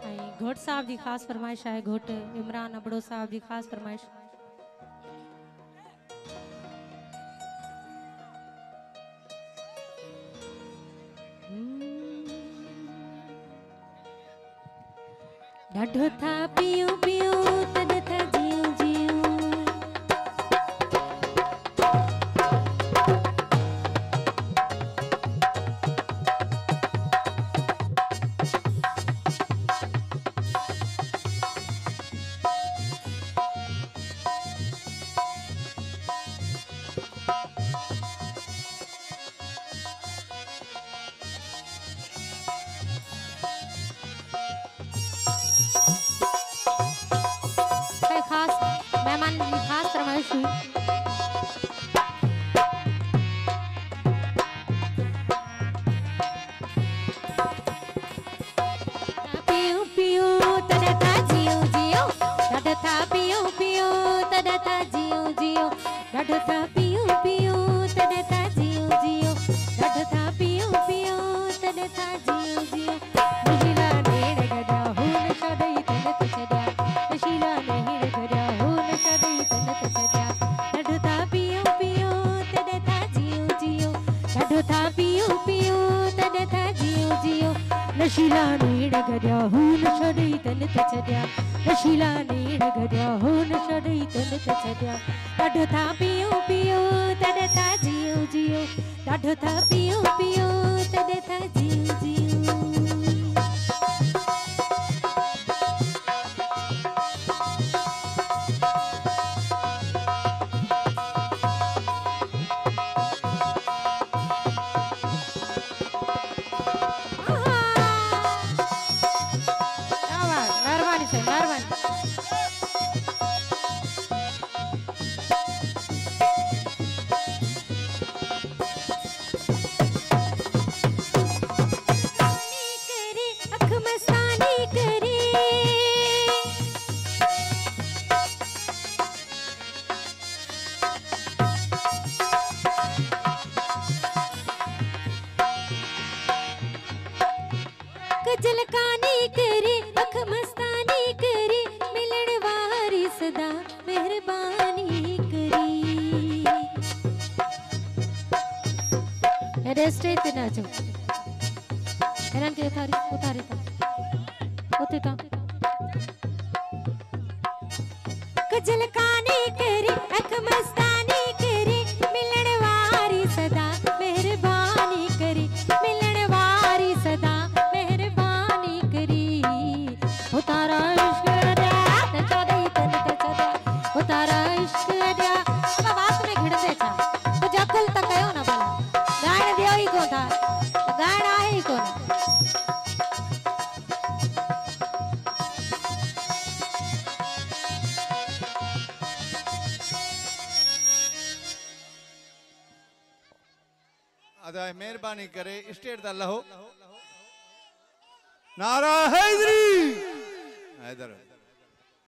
घोट साहब जी खास फरमाइश है। घोट इमरान अबड़ो साहब जी खास फरमाइश। ढढो था पियो पियो तद था जियो जियो। मेहमान की खास फरमाइश हुई। पियो पियो तद था जियो जियो। ढढ था पियो पियो तद था जियो जियो। ढढ था पियो पियो तद था जियो जियो। ढढ था पियो पियो तद था जियो जियो। नशीला नेड़ गदा हो नशा दई तन छड्या। नशीला नेड़ गदा हो नशा दई तन छड्या। ढढ था पियो पियो तद था जियो जियो। ढढ था पियो पियो तद था जियो जियो। नशीला नेड़ गदा हो नशा दई तन छड्या। नशीला नेड़ गदा हो नशा दई तन छड्या। ढढ था पियो पियो तद था जियो जियो। ढढ था पियो पियो तद था जियो जियो। मेहरबानी से मेहरबानी। करे अख मस्तानी करे। कजल कानी करे अख मस्तानी करे। मिलन वारी सदा मेहरबानी करी। अरे स्टेज पे नाचो। हेरान के उतारे था उते था। कजल कानी करे अख मस्तानी करे। मिलन वारी सदा मेहरबानी करी। मिलन वारी सदा मेहरबानी करी। उतारा इश्क अड्या चौदह तन चौदह। उतारा इश्क अड्या। अब बात में घिड़ते छा तुझा कुल तक कयो ना भला। गाण दियो ही को था गाण आए ही को ना। अदा मेहरबानी करे स्टेट दा लहो। नारा हैदरी हैदर।